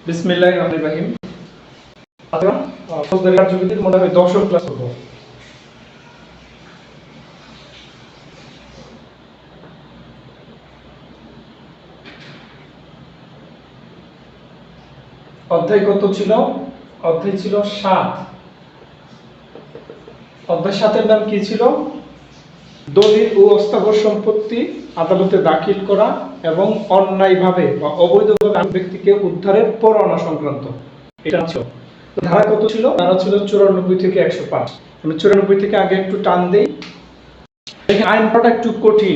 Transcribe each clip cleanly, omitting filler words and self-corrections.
বিসমিল্লাহির রহমানির রহিম। আজকে ফৌজদারি কার্যবিধির মনে হয় 10 ক্লাস করব। অধ্যায় কত ছিল? অধ্যায় ছিল 7। অধ্যায় 7-এর নাম কি ছিল? দলিল ও অস্থাবর সম্পত্তি আদালতে দাখিল করা এবং অন্যায়ভাবে বা অবৈধভাবে ব্যক্তিকে উদ্ধারের পরোয়ানা সংক্রান্ত। এটা ছিল। ধারা কত ছিল? ধারা ছিল 94 থেকে 105। আমি 94 থেকে আগে একটু টান দেই। এই আইনটা একটু কঠিন,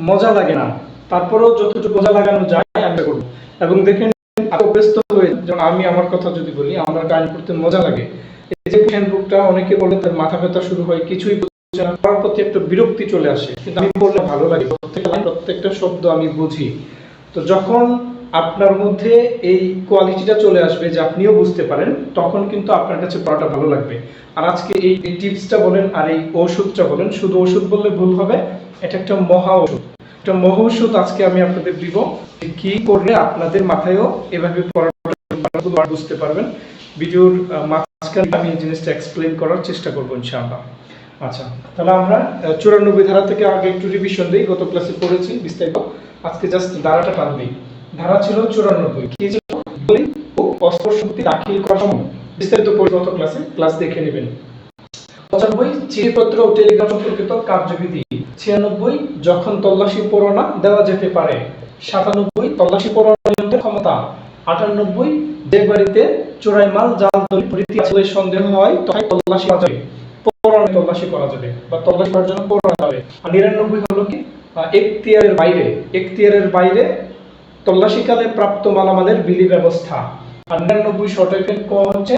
মজা লাগে না, তারপরেও যতটুকু মজা লাগানো যায় আমি করব। এবং দেখেন এত ব্যস্ত হয়ে, যেমন আমি আমার কথা যদি বলি, আমার আইন পড়তে মজা লাগে। এই যে হ্যান্ডবুকটা অনেকে বলে তার মাথা ব্যথা শুরু হয়, কিছুই বুঝছে না, পড়ার প্রতি একটা বিরক্তি চলে আসে। কিন্তু আমি পড়লে ভালো লাগে, প্রত্যেকটা শব্দ আমি বুঝি। তো যখন আপনার মধ্যে এই কোয়ালিটিটা চলে আসবে যে আপনিও বুঝতে পারেন, তখন কিন্তু আপনার কাছে পড়াটা ভালো লাগবে। আর আজকে এই টিপসটা বলেন আর এই ওষুধটা বলেন, শুধু ওষুধ বললে ভুল হবে, এটা একটা মহা ওষুধ। একটা মহা ওষুধ আজকে আমি আপনাদের দিব, কি করলে আপনাদের মাথায়ও এভাবে পড়াটা বুঝতে পারবেন। ভিডিওর মাঝখানে আমি এই জিনিসটা এক্সপ্লেইন করার চেষ্টা করবো ইনশাআল্লাহ। আচ্ছা, তাহলে আমরা 94 ধারা থেকে আগে একটু রিভিশন দিই। গত ক্লাসে পড়েছি বিস্তারিত, আজকে জাস্ট ধারাটা টান দিই। ধারা ছিল 94, কি ছিল? দলিল ও অস্থাবর সম্পত্তি দাখিল করার সময়। বিস্তারিত পড়ি গত ক্লাসে, ক্লাস দেখে নেবেন। 95 চিঠিপত্র ও টেলিগ্রাম সম্পর্কিত কার্যবিধি। 96 যখন তল্লাশি পরোয়ানা দেওয়া যেতে পারে। 97 তল্লাশি পরোয়ানা নিয়ন্ত্রণের ক্ষমতা। 98 যে বাড়িতে চোরাই মাল, জাল দলিল প্রভৃতি আছে সন্দেহ হয় তখন তল্লাশি করা যাবে, পরোয়ানা তল্লাশি করা যাবে বা তল্লাশি করার জন্য পরোয়ানা যাবে। আর 99 হলো কি? এখতিয়ারের বাইরে তল্লাশিকালে প্রাপ্ত মালামালের বিলি ব্যবস্থা। আর 99 শর্টাফের ক হচ্ছে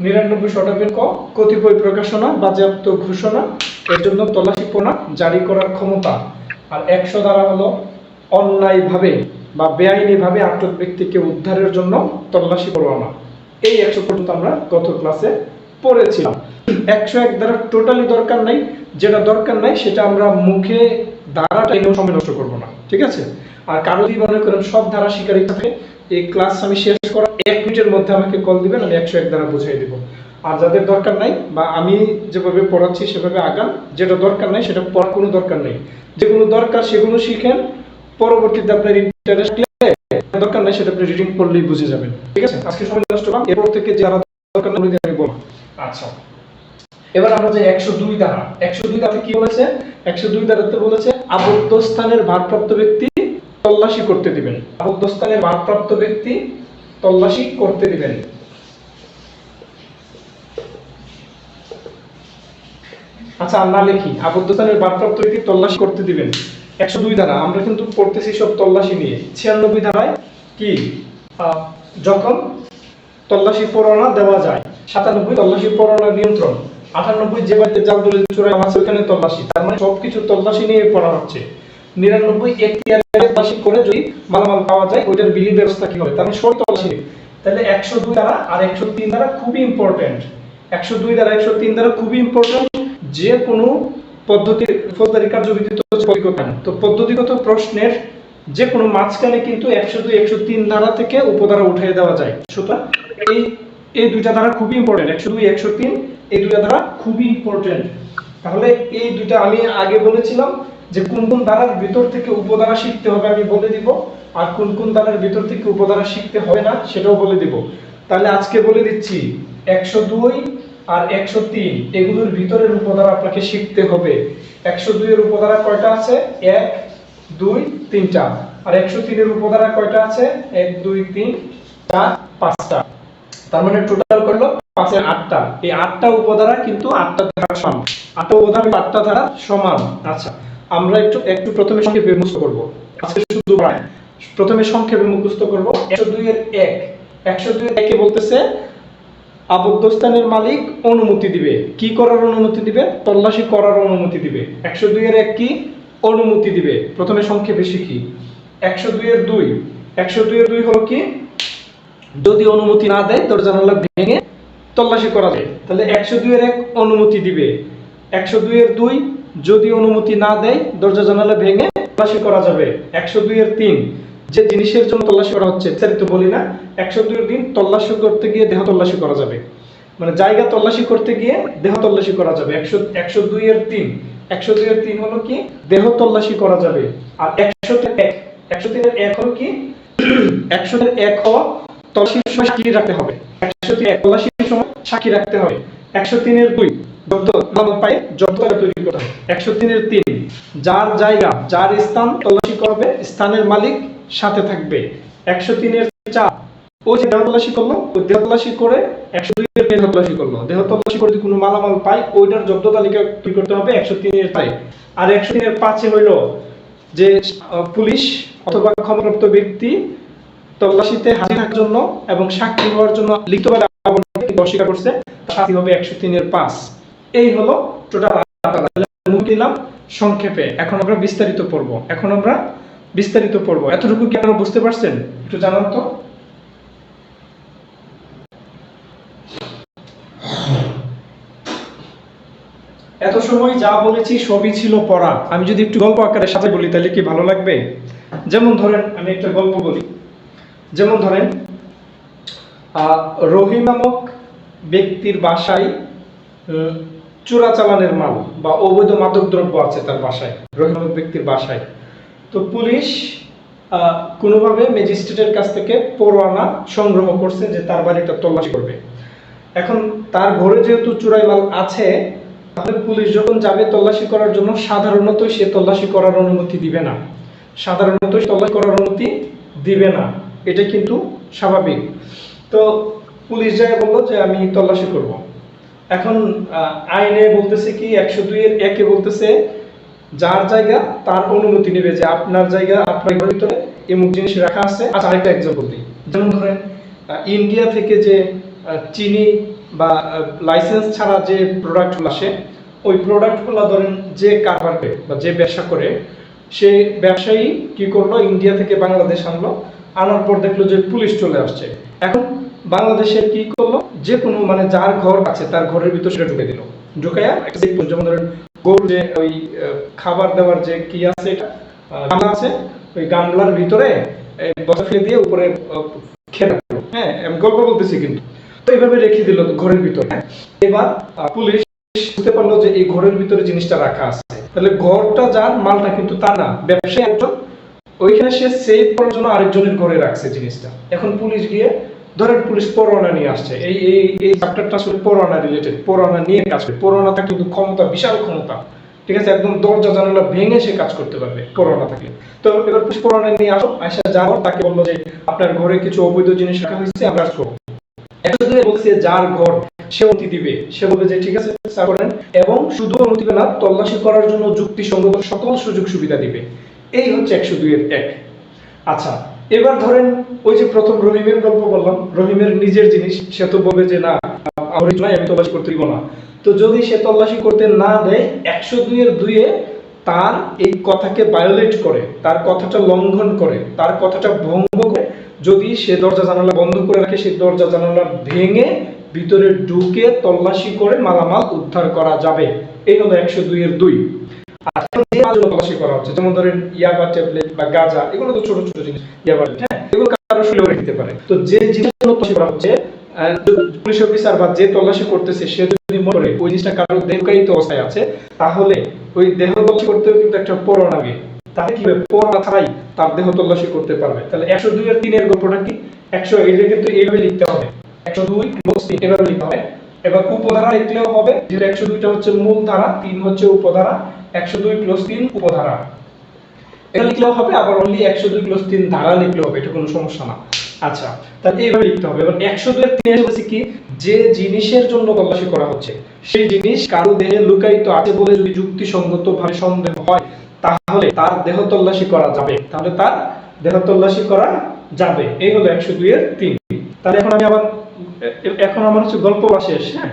99 শর্টাফের ক কতিপয় প্রকাশনা বাজেয়াপ্ত ঘোষণা এর জন্য তল্লাশি পরোয়ানা জারি করার ক্ষমতা। আর 100 ধারা হলো অন্যায়ভাবে বা বেআইনিভাবে আটক ব্যক্তিকে উদ্ধারের জন্য তল্লাশি পরোয়ানা। এই 100 পর্যন্ত আমরা গত ক্লাসে পড়েছিলাম। 101 ধারা টোটালি দরকার নাই, যেটা দরকার নাই সেটা আমরা মুখে ধারাটা এনেও সময় নষ্ট করবো না, ঠিক আছে? আর কারো যদি মনে করেন সব ধারা শিকারী থাকে, এই ক্লাস আমি শেষ করার 1 মিনিটের মধ্যে আমাকে কল দিবেন, আমি 101 ধারা বুঝিয়ে দেব। আর যাদের দরকার নাই বা আমি যেভাবে পড়াচ্ছি সেভাবে আগান, যেটা দরকার নাই সেটা পড়ার কোনো দরকার নেই। যেগুলো দরকার সেগুলো শিখেন, পরবর্তীতে আপনার ইন্টারেস্ট দরকার নাই সেটা আপনি রিডিং পড়লেই বুঝে যাবেন, ঠিক আছে? আজকে সময় নষ্ট করলাম, এরপর থেকে যারা দরকার নেই আমি বলবো। আচ্ছা, এবার আমরা যে 102 ধারা, 102 ধারাতে কি বলেছে? 102 ধারাতে বলেছে আবদ্ধ স্থানের ভারপ্রাপ্ত ব্যক্তি তল্লাশি করতে দিবেন। আবদ্ধ স্থানের ভারপ্রাপ্ত ব্যক্তি তল্লাশি করতে দিবেন। আচ্ছা, আমরা লিখি আবদ্ধ স্থানের ভারপ্রাপ্ত ব্যক্তি তল্লাশি করতে দিবেন। 102 ধারা আমরা কিন্তু পড়তেছি সব তল্লাশি নিয়ে। 96 ধারায় কি? যখন তল্লাশি পরোয়ানা দেওয়া যায়। 97 তল্লাশি পরোয়ানা নিয়ন্ত্রণ। 98 যে বাড়িতে জাল দলিল চোরাই মাল আছে ওখানে তল্লাশি। তার মানে সবকিছু তল্লাশি নিয়ে পড়া হচ্ছে। 99 এখতিয়ারে তল্লাশি করে যদি মালামাল পাওয়া যায় ওইটার বিলি ব্যবস্থা কি হবে, তার মানে সব তল্লাশি। তাহলে 102 ধারা আর 103 ধারা খুবই ইম্পর্টেন্ট। 102 ধারা 103 ধারা খুবই ইম্পর্টেন্ট। যে কোনো পদ্ধতি ফৌজদারি কার্যবিধিতে তো পদ্ধতিগত প্রশ্নের যে কোনো মাঝখানে কিন্তু 102 103 ধারা থেকে উপধারা উঠিয়ে দেওয়া যায়। সুতরাং এই দুইটা ধারা খুবই ইম্পর্টেন্ট। 102 103 এই দুইটা ধারা খুবই ইম্পর্টেন্ট। তাহলে এই দুইটা আমি আগে বলেছিলাম যে কোন কোন ধারার ভিতর থেকে উপধারা শিখতে হবে আমি বলে দিব, আর কোন কোন ধারার ভিতর থেকে উপধারা শিখতে হবে না সেটাও বলে দিব। তাহলে আজকে বলে দিচ্ছি 102 আর 103 এগুলোর ভিতরের উপধারা আপনাকে শিখতে হবে। 102 এর উপধারা কয়টা আছে? 1 2 3টা। আর 103 এর উপধারা কয়টা আছে? 1 2 3 4 5টা। তার মানে টোটাল করলো 5 এর 8টা। এই 8টা উপধারা কিন্তু 8টা ধারা সমান। 8টা উপধারা 8টা ধারা সমান। আচ্ছা, আমরা একটু প্রথমে সংক্ষেপে মুখস্থ করব। আজকে শুধু প্রথমে সংক্ষেপে মুখস্থ করব। 102 এর 1, 102 এর 1 এ বলতেছে আবদ্ধ স্থানের মালিক অনুমতি দিবে। কি করার অনুমতি দিবে? তল্লাশি করার অনুমতি দিবে। 102 এর 1 কি? অনুমতি দিবে। প্রথমে সংক্ষেপে শিখি। 102 এর 2, 102 এর 2 হলো কি? যদি অনুমতি না দেয় দরজা জানালা ভেঙে তল্লাশি করা যায়। তাহলে 102 এর 1 অনুমতি দিবে। 102 এর 2 যদি অনুমতি না দেয় দরজা জানালা ভেঙে তল্লাশি করা যাবে। 102 এর 3 যে জিনিসের জন্য তল্লাশি করা হচ্ছে তো বলি না, 102 দিন তল্লাশি করতে গিয়ে দেহ তল্লাশি করা যাবে, মানে জায়গা তল্লাশি করতে গিয়ে দেহ তল্লাশি করা যাবে। 102 এর 3 হলো কি দেহ তল্লাশি করা যাবে। আর 103 হলো কি 101 হওয়া তল্লাশির সময় সাক্ষী রাখতে হবে। 103 তল্লাশির সময় সাক্ষী রাখতে হবে। 103-2 জব্দ পায়ে জব্দ তৈরি করতে হবে। 103-3 যার জায়গা যার স্থান তল্লাশি করবে স্থানের মালিক সাথে থাকবে। 103-4 ওই যে দেহ তল্লাশি করলো, ওই দেহ তল্লাশি করে 102 দেহ তল্লাশি করলো, দেহ তল্লাশি করে যদি কোনো মালামাল পায় ওইটার জব্দ তালিকা তৈরি করতে হবে 103-5। আর 103-5 হইলো যে পুলিশ অথবা ক্ষমতাপ্রাপ্ত ব্যক্তি তল্লাশিতে হাজির থাকার জন্য এবং সাক্ষী হওয়ার জন্য লিখিতভাবে অস্বীকার করছে, শাস্তি হবে 103-5। এই হলো টোটাল দিলাম সংক্ষেপে। এখন আমরা বিস্তারিত পড়ব। এতটুকু কি আপনারা বুঝতে পারছেন? একটু জানান তো। এত সময় যা বলেছি সবই ছিল পড়া। আমি যদি একটু গল্প আকারে সাথে বলি তাহলে কি ভালো লাগবে? যেমন ধরেন আমি একটা গল্প বলি। যেমন ধরেন রহিম নামক ব্যক্তির বাসায় চোরাচালানের মাল বা অবৈধ মাদক দ্রব্য আছে তার বাসায়, রহিম নামক ব্যক্তির বাসায়। তো পুলিশ কোনোভাবে ম্যাজিস্ট্রেটের কাছ থেকে পরোয়ানা সংগ্রহ করছে যে তার বাড়িটা তল্লাশি করবে। এখন তার ঘরে যেহেতু চোরাই মাল আছে, তাহলে পুলিশ যখন যাবে তল্লাশি করার জন্য সাধারণত সে তল্লাশি করার অনুমতি দিবে না। এটা কিন্তু স্বাভাবিক। তো পুলিশ যায় বললো যে আমি তল্লাশি করব। এখন আইনে বলতেছে কি 102-1 বলতেছে যার জায়গা তার অনুমতি নেবে, যে আপনার জায়গা আপনার ঘরের ভিতরে এমন জিনিস রাখা আছে। আচ্ছা আরেকটা এক্সাম্পল দিই। যেমন ধরেন ইন্ডিয়া থেকে যে চিনি বা লাইসেন্স ছাড়া যে প্রোডাক্টগুলো আসে, ওই প্রোডাক্টগুলো ধরেন যে কারবার করে বা যে ব্যবসা করে, সেই ব্যবসায়ী কি করলো, ইন্ডিয়া থেকে বাংলাদেশ আনলো, আনার পর দেখলো যে পুলিশ চলে আসছে। এখন বাংলাদেশের কি করলো, যে কোনো মানে যার ঘর আছে তার ঘরের ভিতর সেটা ঢুকে দিল, ঢুকাইয়া যেমন ধরেন গরু যে ওই খাবার দেওয়ার যে কি আছে গামলা আছে, ওই গামলার ভিতরে বসা ফেলে দিয়ে উপরে খেয়ে রাখলো। হ্যাঁ আমি গল্প বলতেছি কিন্তু। তো এইভাবে রেখে দিল ঘরের ভিতরে। এবার পুলিশ বুঝতে পারলো যে এই ঘরের ভিতরে জিনিসটা রাখা আছে, তাহলে ঘরটা যার, মালটা কিন্তু তা না, ব্যবসায়ী একজন, ওইখানে সে সেভ করার জন্য আরেকজনের ঘরে রাখছে জিনিসটা। এখন পুলিশ গিয়ে ধরেন পুলিশ পরোয়ানা নিয়ে আসছে, এই চ্যাপ্টারটা আসলে পরোয়ানা রিলেটেড, পরোয়ানা নিয়ে কাজ করে। পরোয়ানাটা কিন্তু ক্ষমতা, বিশাল ক্ষমতা, ঠিক আছে, একদম দরজা জানালা ভেঙে সে কাজ করতে পারবে পরোয়ানা থাকলে। তো এবার পুলিশ পরোয়ানা নিয়ে আসা যাওয়ার তাকে বললো যে আপনার ঘরে কিছু অবৈধ জিনিস রাখা হয়েছে, আমরা করবো। বলছে যার ঘর সে অনুমতি দিবে, সে বলবে যে ঠিক আছে স্যার করেন, এবং শুধু অনুমতি দিবে না, তল্লাশি করার জন্য যুক্তিসঙ্গত সকল সুযোগ সুবিধা দিবে। এই হচ্ছে 102-1। আচ্ছা এবার ধরেন ওই যে প্রথম রহিমের গল্প বললাম, রহিমের নিজের জিনিস, সে তো বলবে যে না আমি তল্লাশি করতে দিব না। তো যদি সে তল্লাশি করতে না দেয়, 102-2 তার এই কথাকে ভায়োলেট করে, তার কথাটা লঙ্ঘন করে, তার কথাটা ভঙ্গ করে যদি সে দরজা জানালা বন্ধ করে রাখে, সে দরজা জানালা ভেঙে ভিতরে ঢুকে তল্লাশি করে মালামাল উদ্ধার করা যাবে। এই হলো 102-2। আর যে মালগুলো তল্লাশি করা হচ্ছে, যেমন ধরেন ইয়াবা ট্যাবলেট বা গাঁজা, এগুলো তো ছোট ছোট জিনিস, ইয়াবা, হ্যাঁ, এগুলো কারো শরীরে রেখে পারে। তো যে জিনিসগুলো তল্লাশি করা হচ্ছে, পুলিশ অফিসার বা যে তল্লাশি করতেছে সে যদি মনে করে ওই জিনিসটা কারো দেহকায়িত অবস্থায় আছে, তাহলে ওই দেহ তল্লাশি করতেও কিন্তু একটা পরোয়ানা লাগে। তাহলে কি হবে, পরোয়ানা ছাড়াই তার দেহ তল্লাশি করতে পারবে। তাহলে 102-3 গল্পটা কি, 100 এটা কিন্তু এইভাবে লিখতে হবে, 102+3 এভাবে লিখতে হবে। এবার উপধারা লিখলেও হবে, যেহেতু 102টা হচ্ছে মূল ধারা, 3 হচ্ছে উপধারা, 102+3 উপধারা এটা লিখলেও হবে। আবার অনলি 102+3 ধারা লিখলেও হবে, এটা কোনো সমস্যা না। আচ্ছা তাহলে এইভাবে লিখতে হবে। এবার 102-3 বলছে কি, যে জিনিসের জন্য তল্লাশি করা হচ্ছে সেই জিনিস কারো দেহে লুকায়িত আছে বলে যদি যুক্তিসঙ্গতভাবে সন্দেহ হয়, তাহলে তার দেহ তল্লাশি করা যাবে, এই হলো 102-3। তাহলে এখন আমার হচ্ছে গল্প বলা শেষ। হ্যাঁ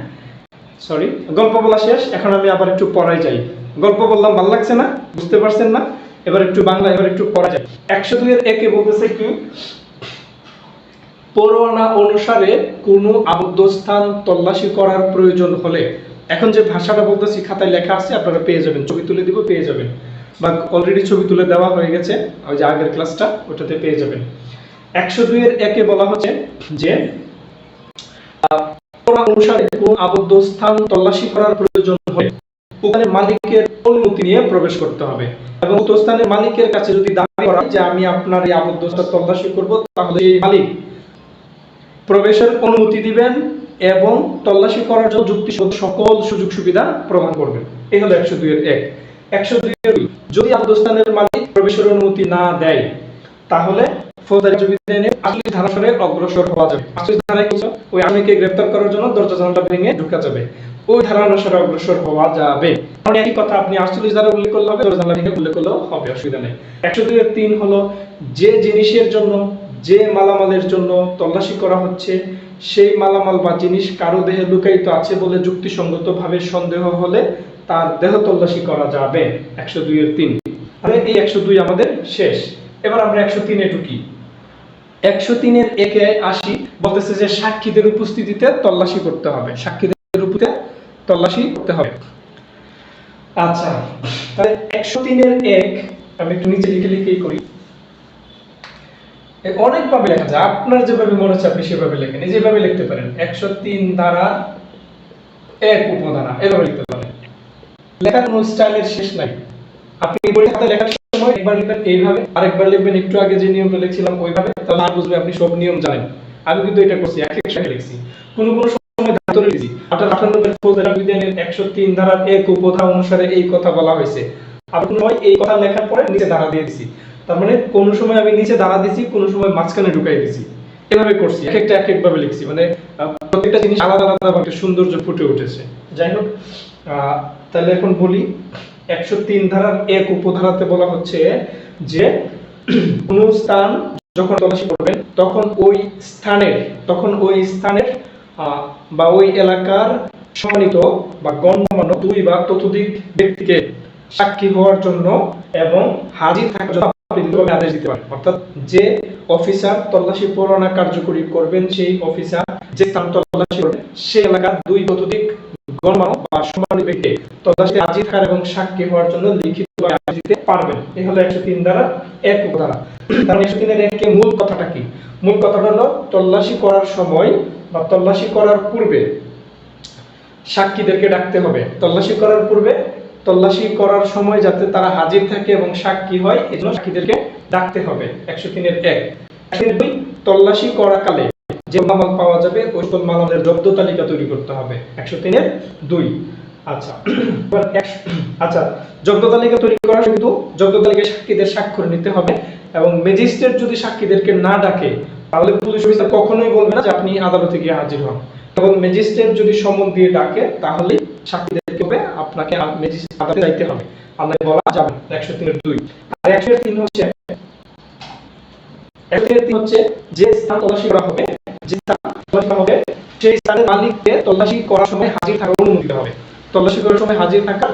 সরি, গল্প বলা শেষ। এখন আমি আবার একটু পড়ায় যাই। গল্প বললাম, ভালো লাগছে না, বুঝতে পারছেন না? এবার একটু বাংলা, এবার একটু পড়া যায়। 102-1 বলতেছে কি, পরোয়ানা অনুসারে কোনো আবদ্ধ স্থান তল্লাশি করার প্রয়োজন হলে, এখন যে ভাষাটা বলতেছি খাতায় লেখা আছে, আপনারা পেয়ে যাবেন, ছবি তুলে দিব, পেয়ে যাবেন। বা অলরেডি ছবি তুলে দেওয়া হয়ে গেছে, ওই যে আগের ক্লাসটা ওটাতে পেয়ে যাবেন। 102 এর 1 এ বলা হচ্ছে যে অনুসারে কোন আবদ্ধ স্থান তল্লাশি করার প্রয়োজন হলে ওখানে মালিকের অনুমতি নিয়ে প্রবেশ করতে হবে, এবং উক্ত স্থানের মালিকের কাছে যদি দাবি করা যে আমি আপনার এই আবদ্ধ স্থান তল্লাশি করব, তাহলে এই মালিক প্রবেশের অনুমতি দিবেন এবং তল্লাশি করার জন্য যুক্তিসঙ্গত সকল সুযোগ সুবিধা প্রদান করবেন। এই হলো 102 এর 1। 102 এর 2, যদি আবদ্ধ স্থানের মালিক প্রবেশের অনুমতি না দেয় তাহলে ফৌজদারি কার্যবিধানে 48 ধারাসরে অগ্রসর হওয়া যাবে। 48 ধারায় কি ওই আসামিকে গ্রেফতার করার জন্য দরজা জানালা ভেঙে ঢোকা যাবে, ওই ধারা অনুসারে অগ্রসর হওয়া যাবে। মানে একই কথা, আপনি 48 ধারা উল্লেখ করলে হবে, দরজা জানালা ভেঙে উল্লেখ করলেও হবে, অসুবিধা নেই। 102 এর 3 হলো যে জিনিসের জন্য, যে মালামালের জন্য তল্লাশি করা হচ্ছে সেই মালামাল বা জিনিস কারো দেহে লুকায়িত আছে বলে যুক্তিসঙ্গতভাবে সন্দেহ হলে তার দেহ তল্লাশি করা যাবে। 102 এর 3। তাহলে এই 102 আমাদের শেষ। এবার আমরা 103 এ ঢুকি। 103 এর 1 এ আসি, বলতেছে যে সাক্ষীদের উপস্থিতিতে তল্লাশি করতে হবে, সাক্ষীদের উপস্থিতিতে তল্লাশি করতে হবে। আচ্ছা, তাহলে 103 এর 1 আমি একটু নিচে লিখেই করি। অনেকভাবে লেখা যায়, আপনার যেভাবে মনে হচ্ছে আপনি সেভাবে লেখেন, এই যেভাবে লিখতে পারেন। 103 ধারা 1 উপধারা এভাবে লিখতে পারেন। লেখার কোনো স্টাইলের শেষ নাই। আপনি পরীক্ষাতে লেখার সময় একবার লিখবেন এইভাবে, আরেকবার লিখবেন একটু আগে যে নিয়মটা লিখছিলাম ওইভাবে, তাহলে আর বুঝবে আপনি সব নিয়ম জানেন। আমি কিন্তু এটা করছি, এক সাথে লিখছি, কোনো সময় ধাতরে লিখছি। 98 এর ফৌজদারি কার্যবিধানের 103 ধারার 1 উপধারা অনুসারে এই কথা বলা হয়েছে। আবার কোনো সময় এই কথা লেখার পরে নিচে ধারা দিয়ে দিছি, তার মানে কোন সময় আমি নিচে ধারা দিছি, কোন সময় মাঝখানে ঢুকাই দিছি, এভাবে করছি। এক একভাবে লিখছি, মানে প্রত্যেকটা জিনিস আলাদা আলাদা ভাবে সৌন্দর্য ফুটে উঠেছে। যাই হোক, তাহলে এখন বলি 103 ধারার 1 উপধারাতে বলা হচ্ছে যে কোন স্থান যখন তল্লাশি করবেন তখন ওই স্থানের বা ওই এলাকার সম্মানিত বা গণ্যমান্য 2 বা ততোধিক ব্যক্তিকে সাক্ষী হওয়ার জন্য এবং হাজির থাকার জন্য আদেশ দিতে পারেন। অর্থাৎ যে অফিসার তল্লাশি পরোয়ানা কার্যকরী করবেন, সেই অফিসার যে স্থান তল্লাশি করবেন সেই এলাকার 2 ততোধিক গণ্যমান্য বা সম্মানিত ব্যক্তি তল্লাশিতে হাজির থাকার এবং সাক্ষী হওয়ার জন্য লিখিতভাবে আদেশ দিতে পারবেন। এই হলো 103 ধারা 1 উপধারা। তাহলে 103 এর 1 এর মূল কথাটা কি? মূল কথাটা হলো তল্লাশি করার সময় বা তল্লাশি করার পূর্বে সাক্ষীদেরকে ডাকতে হবে। তল্লাশি করার পূর্বে, তল্লাশি করার সময় যাতে তারা হাজির থাকে এবং সাক্ষী হয়, এজন্য সাক্ষীদেরকে ডাকতে হবে। 103 এর 1। 102 তল্লাশি করাকালে যে মালামাল পাওয়া যাবে ওই সকল মালামালের জব্দ তালিকা তৈরি করতে হবে। 103 এর 2। আচ্ছা, আচ্ছা, জব্দ তালিকা তৈরি করার কিন্তু জব্দ তালিকায় সাক্ষীদের স্বাক্ষর নিতে হবে, এবং ম্যাজিস্ট্রেট যদি সাক্ষীদেরকে না ডাকে তাহলে পুলিশ অফিসার কখনোই বলবে না যে আপনি আদালতে গিয়ে হাজির হন। এবং ম্যাজিস্ট্রেট যদি সমন দিয়ে ডাকে তাহলে সাক্ষীদেরকে হবে আপনাকে ম্যাজিস্ট্রেট আদালতে যাইতে হবে, আল্লাহ বলা যাবে। 103 এর 2। আর 103 হচ্ছে যে স্থান তল্লাশি করা হবে, যে স্থান তল্লাশি করা হবে সেই স্থানের মালিককে তল্লাশি করার সময় হাজির থাকার অনুমতি দিতে হবে। তল্লাশি করার সময় হাজির থাকার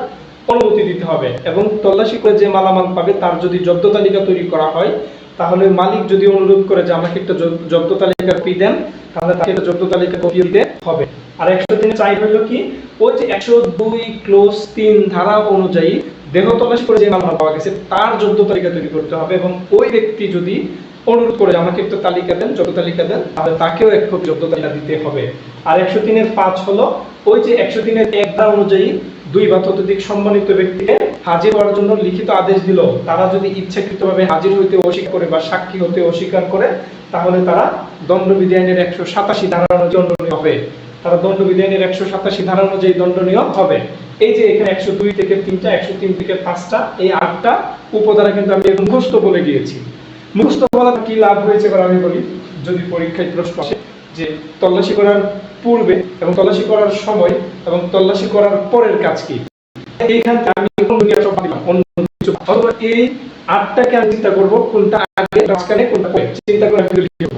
অনুমতি দিতে হবে, এবং তল্লাশি করে যে মালামাল পাবে তার যদি জব্দ তালিকা তৈরি করা হয় তাহলে মালিক যদি অনুরোধ করে যে আমাকে একটা জব্দ তালিকা কপি দেন, তাহলে তাকে একটা জব্দ তালিকা কপি দিতে হবে। আর 103 এর 4 হলো কি, ওই যে 102 ক্লোজ 3 ধারা অনুযায়ী দেহ তল্লাশি করে যে মালামাল পাওয়া গেছে তার জব্দ তালিকা তৈরি করতে হবে, এবং ওই ব্যক্তি যদি অনুরোধ করে আমাকে একটা তালিকা দেন, জব্দ তালিকা দেন, তাহলে তাকেও এক কপি জব্দ তালিকা দিতে হবে। আর 103 এর 5 হলো ওই যে 103 এর 1 ধারা অনুযায়ী 2 বা ততোধিক সম্মানিত ব্যক্তিকে হাজির হওয়ার জন্য লিখিত আদেশ দিল, তারা যদি ইচ্ছাকৃতভাবে হাজির হইতে অস্বীকার করে বা সাক্ষী হতে অস্বীকার করে তাহলে তারা দণ্ডবিধি আইনের 187 ধারা অনুযায়ী দণ্ডনীয় হবে। তারা দণ্ডবিধি আইনের 187 ধারা অনুযায়ী দণ্ডনীয় হবে। এই যে এখানে 102 থেকে 3টা, 103 থেকে 5টা, এই 8টা উপধারা কিন্তু আমি মুখস্থ বলে গিয়েছি। মুখস্থ বলার কি লাভ হয়েছে এবার আমি বলি, যদি পরীক্ষায় প্রশ্ন আসে যে তল্লাশি করার পূর্বে এবং তল্লাশি করার সময় এবং তল্লাশি করার পরের কাজ কি, এইখান থেকে আমি অন্য কিছু অথবা এই 8টাকে আমি চিন্তা করব কোনটা আগে মাঝখানে কোনটা পরে, চিন্তা করে আমি লিখে দেব।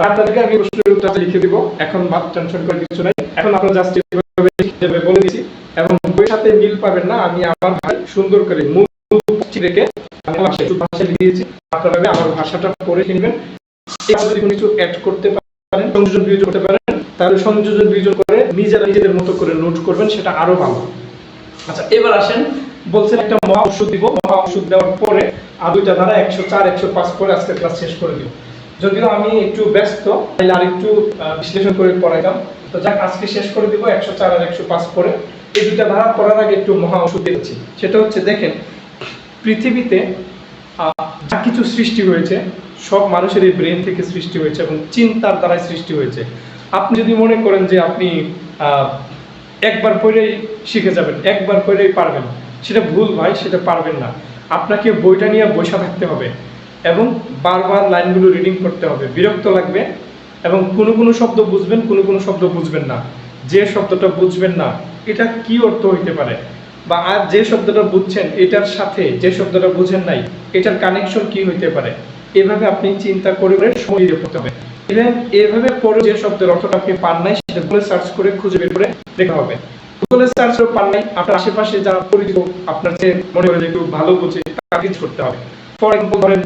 আপনাদেরকে আমি প্রশ্নের উত্তর লিখে দিব, এখন বাদ টেনশন করে কিছু নাই। এখন আপনারা জাস্ট এভাবে বলে দিয়েছি, এবং বইয়ের সাথে মিল পাবেন না, আমি আমার ভাই সুন্দর করে মূল রেখে আমি ভাষায় দিয়েছি, আপনারা আমার ভাষাটা পড়ে কিনবেন। যদি কোনো কিছু অ্যাড করতে পারেন, সংযোজন বিয়োজন করতে পারেন, তাহলে সংযোজন বিয়োজন করে নিজেদের মতো করে নোট করবেন, সেটা আরো ভালো। আচ্ছা, এবার আসেন বলছে একটা মহা ওষুধ দিব, মহা ওষুধ দেওয়ার পরে আর দুইটা ধারা 104 105 করে আজকে ক্লাস শেষ করে দিব। যদিও আমি একটু ব্যস্ত, তাহলে আর একটু বিশ্লেষণ করে পড়াইতাম। তো যাক, আজকে শেষ করে দিব 104 আর 105 করে। এই দুইটা ধারা পড়ার আগে একটু মহা ওষুধ দিচ্ছি। সেটা হচ্ছে, দেখেন পৃথিবীতে যা কিছু সৃষ্টি হয়েছে সব মানুষের এই ব্রেন থেকে সৃষ্টি হয়েছে এবং চিন্তার দ্বারাই সৃষ্টি হয়েছে। আপনি যদি মনে করেন যে আপনি একবার পড়েই শিখে যাবেন, একবার পড়েই পারবেন, সেটা ভুল ভাই, সেটা পারবেন না। আপনাকে বইটা নিয়ে বসে থাকতে হবে এবং বারবার লাইনগুলো রিডিং করতে হবে। বিরক্ত লাগবে এবং কোনো কোনো শব্দ বুঝবেন, কোনো কোনো শব্দ বুঝবেন না। যে শব্দটা বুঝবেন না এটা কি অর্থ হইতে পারে, বা আর যে শব্দটা বুঝছেন এটার সাথে যে শব্দটা বুঝেন নাই এটার কানেকশন কি হইতে পারে, এভাবে আপনি চিন্তা করে সময় দিয়ে পড়তে হবে। এবং এভাবে পরে যে শব্দের অর্থটা আপনি পান নাই সেটা গুগলে সার্চ করে খুঁজে বের করে দেখা হবে। গুগলে সার্চ করে পান নাই, আপনার আশেপাশে যারা পরিচিত, আপনার যে মনে হয় যে একটু ভালো বুঝে তাকে করতে হবে। ফর এক্সাম্পল ধরেন,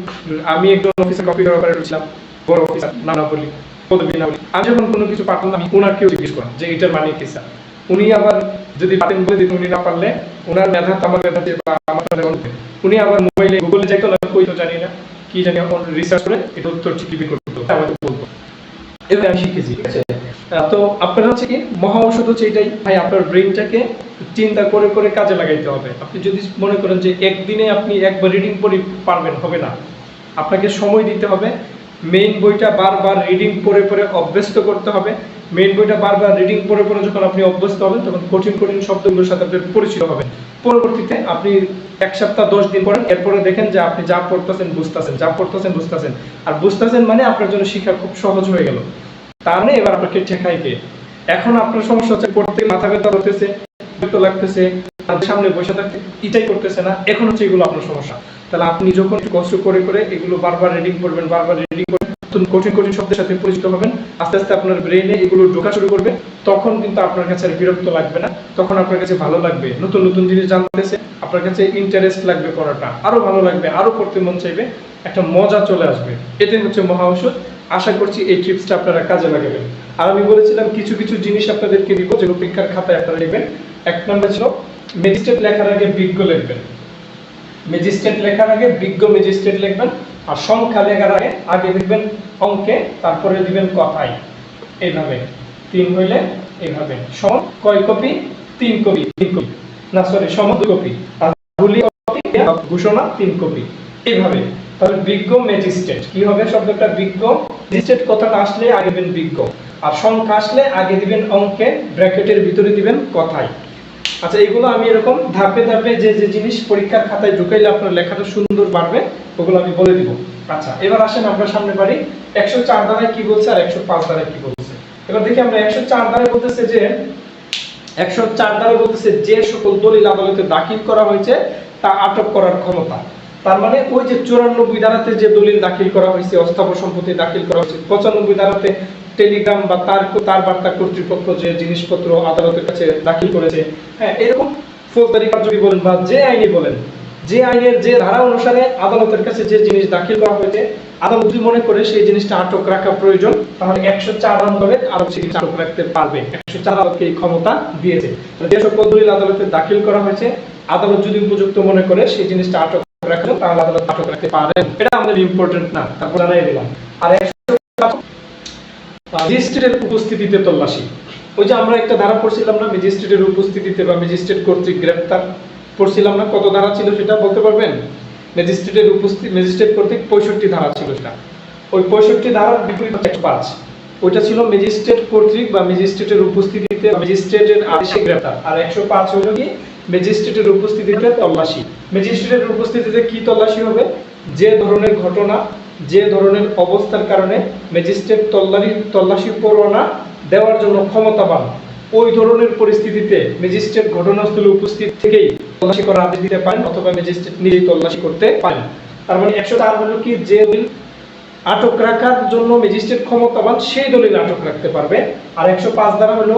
আমি একজন অফিসে কম্পিউটার অপারেটর ছিলাম, বড় অফিসার, না বলি পদবী না বলি। আমি যখন কোনো কিছু পারতাম না আমি ওনাকেও জিজ্ঞেস করলাম যে এটার মানে কি স্যার। উনি আবার যদি পারেন বলে দিতেন, উনি না পারলে ওনার মেধা আমার মেধাতে বা আমার উনি আবার মোবাইলে গুগলে যাইতো না, কই তো জানি না কি জানি, রিসার্চ করে এটা উত্তর টিভি করতো, আমাকে বলতো। এভাবে আমি শিখেছি, ঠিক আছে। তো আপনার হচ্ছে কি মহা ঔষধ হচ্ছে এটাই ভাই, আপনার ব্রেনটাকে চিন্তা করে করে কাজে লাগাইতে হবে। আপনি যদি মনে করেন যে একদিনে আপনি একবার রিডিং পড়ে পারবেন, হবে না। আপনাকে সময় দিতে হবে, মেইন বইটা বারবার রিডিং পড়ে পড়ে অভ্যস্ত করতে হবে। মেইন বইটা বারবার রিডিং পড়ে পড়ে যখন আপনি অভ্যস্ত হবেন তখন কঠিন কঠিন শব্দগুলোর সাথে আপনি পরিচিত হবেন। পরবর্তীতে আপনি 1 সপ্তাহ 10 দিন পড়েন, এরপরে দেখেন যে আপনি যা পড়তেছেন বুঝতেছেন, যা পড়তেছেন বুঝতেছেন, আর বুঝতেছেন মানে আপনার জন্য শিক্ষা খুব সহজ হয়ে গেল। তার মানে এবার আপনাকে ঠেকাই কে? এখন আপনার সমস্যা হচ্ছে পড়তে মাথা ব্যথা করতেছে, বিরক্ত লাগতেছে, তাদের সামনে বসে থাকতে এটাই করতেছে না, এখন হচ্ছে এগুলো আপনার সমস্যা। তাহলে আপনি যখন কষ্ট করে করে এগুলো বারবার রিডিং করবেন, বারবার রিডিং করবেন, কঠিন কঠিন শব্দের সাথে পরিচিত হবেন, আস্তে আস্তে আপনার ব্রেনে এগুলো ঢোকা শুরু করবে, তখন কিন্তু আপনার কাছে আর বিরক্ত লাগবে না, তখন আপনার কাছে ভালো লাগবে। নতুন নতুন জিনিস জানতেছে, আপনার কাছে ইন্টারেস্ট লাগবে, পড়াটা আরো ভালো লাগবে, আরো পড়তে মন চাইবে, একটা মজা চলে আসবে। এটাই হচ্ছে মহা ঔষধ। আশা করছি এই টিপসটা আপনারা কাজে লাগাবেন। আর আমি বলেছিলাম কিছু কিছু জিনিস আপনাদেরকে দিব যেগুলো পরীক্ষার খাতায় আপনারা লিখবেন। 1 নম্বর ছিল ম্যাজিস্ট্রেট লেখার আগে বিজ্ঞ লিখবেন। ম্যাজিস্ট্রেট লেখার আগে বিজ্ঞ ম্যাজিস্ট্রেট লিখবেন। আর সংখ্যা লেখার আগে আগে লিখবেন অঙ্কে, তারপরে দিবেন কথায়। এইভাবে 3 হইলে এইভাবে সম কয় কপি? 3 কপি। 3 কপি না, সরি, সম 2 কপি। আর ভুলি কপি ঘোষণা 3 কপি। এইভাবে তাহলে বিজ্ঞ ম্যাজিস্ট্রেট কি হবে? শব্দটা বিজ্ঞ। ম্যাজিস্ট্রেট কথাটা আসলে আগে দিবেন বিজ্ঞ, আর সংখ্যা আসলে আগে দিবেন অঙ্কে, ব্র্যাকেটের ভিতরে দিবেন কথায়। আচ্ছা, এগুলো আমি এরকম ধাপে ধাপে যে যে জিনিস পরীক্ষার খাতায় ঢুকাইলে আপনার লেখাটা সুন্দর বাড়বে ওগুলো আমি বলে দিব। আচ্ছা, এবার আসেন আপনার সামনে পারি 104 ধারায় কি বলছে আর 105 ধারায় কি বলছে। এবার দেখি আমরা 104 ধারায় বলতেছে যে 104 ধারায় বলতেছে যে সকল দলিল আদালতে দাখিল করা হয়েছে তা আটক করার ক্ষমতা। তার মানে ওই যে 94 ধারাতে যে দলিল দাখিল করা হয়েছে, অস্থাবর সম্পত্তি দাখিল করা হয়েছে, 95 ধারাতে টেলিগ্রাম বা তার বার্তা কর্তৃপক্ষ যে জিনিসপত্র আদালতের কাছে দাখিল করেছে, হ্যাঁ, এরকম ফৌজদারি কার্যবিধি বলেন বা যে আইনি বলেন, যে আইনের যে ধারা অনুসারে আদালতের কাছে যে জিনিস দাখিল করা হয়েছে, আদালত যদি মনে করে সেই জিনিসটা আটক রাখা প্রয়োজন, তাহলে 104 আন্দোলনে আরো সেই জিনিস আটক রাখতে পারবে। 104 আদালতকে এই ক্ষমতা দিয়েছে। যে সকল দলিল আদালতে দাখিল করা হয়েছে, আদালত যদি উপযুক্ত মনে করে সেই জিনিসটা আটক রাখবেন, তাহলে আদালত আটক রাখতে পারেন। এটা আমাদের ইম্পর্টেন্ট না, তারপর জানাই দিলাম। আর 105 ম্যাজিস্ট্রেটের উপস্থিতিতে তল্লাশি। ওই যে আমরা একটা ধারা পড়ছিলাম না, ম্যাজিস্ট্রেটের উপস্থিতিতে বা ম্যাজিস্ট্রেট কর্তৃক গ্রেফতার পড়ছিলাম না, কত ধারা ছিল সেটা বলতে পারবেন? ম্যাজিস্ট্রেটের উপস্থিতি, ম্যাজিস্ট্রেট কর্তৃক 65 ধারা ছিল সেটা। ওই 65 ধারার বিপরীত 105, ওইটা ছিল ম্যাজিস্ট্রেট কর্তৃক বা ম্যাজিস্ট্রেটের উপস্থিতিতে ম্যাজিস্ট্রেটের আদেশে গ্রেফতার। আর 105 হলো কি? ম্যাজিস্ট্রেটের উপস্থিতিতে তল্লাশি। ম্যাজিস্ট্রেটের উপস্থিতিতে কি তল্লাশি হবে? যে ধরনের ঘটনা, যে ধরনের অবস্থার কারণে ম্যাজিস্ট্রেট তল্লাশি পরোয়ানা দেওয়ার জন্য ক্ষমতাবান, ওই ধরনের পরিস্থিতিতে ম্যাজিস্ট্রেট ঘটনাস্থলে উপস্থিত থেকেই তল্লাশি করার আদেশ দিতে পারেন, অথবা ম্যাজিস্ট্রেট নিজেই তল্লাশি করতে পারেন। তার মানে 104 হলো কি? যে দলিল আটক রাখার জন্য ম্যাজিস্ট্রেট ক্ষমতাবান সেই দলিল আটক রাখতে পারবে। আর 105 ধারা হলো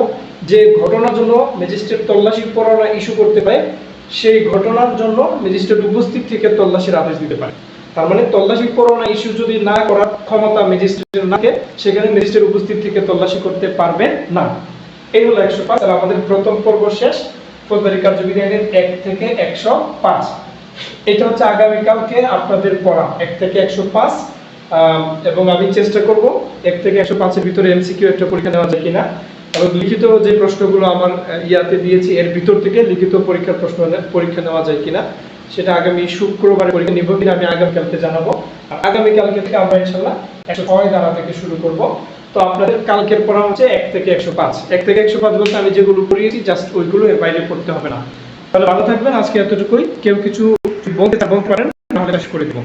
যে ঘটনার জন্য ম্যাজিস্ট্রেট তল্লাশি পরোয়ানা ইস্যু করতে পারে, সেই ঘটনার জন্য ম্যাজিস্ট্রেট উপস্থিত থেকে তল্লাশির আদেশ দিতে পারে। তার মানে তল্লাশি পরোয়ানা ইস্যু যদি না করার ক্ষমতা ম্যাজিস্ট্রেটের নাকে, সেখানে ম্যাজিস্ট্রেট উপস্থিত থেকে তল্লাশি করতে পারবে না। এই হলো 105। তাহলে আমাদের প্রথম পর্ব শেষ। ফৌজদারি কার্যবিধি আইনের 1 থেকে 105। এটা হচ্ছে আগামীকালকে আপনাদের পড়া 1 থেকে 105, এবং আমি চেষ্টা করব 1 থেকে 105 এর ভিতরে এমসিকিউ একটা পরীক্ষা নেওয়া যায় কিনা, এবং লিখিত যে প্রশ্নগুলো আমার ইয়াতে দিয়েছি এর ভিতর থেকে লিখিত পরীক্ষার পরীক্ষা নেওয়া যায় কিনা সেটা আগামী শুক্রবার পরীক্ষা নিব কিনা আমি আগামীকালকে জানাবো। আর আগামীকালকে থেকে আমরা ইনশাআল্লাহ 106 ধারা থেকে শুরু করব। তো আপনাদের কালকের পড়া হচ্ছে 1 থেকে 105। 1 থেকে 105 বলতে আমি যেগুলো পড়িয়েছি জাস্ট ওইগুলো, এর বাইরে পড়তে হবে না। তাহলে ভালো থাকবেন, আজকে এতটুকুই। কেউ কিছু বলতে পারেন, নাহলে শেষ করে দেব।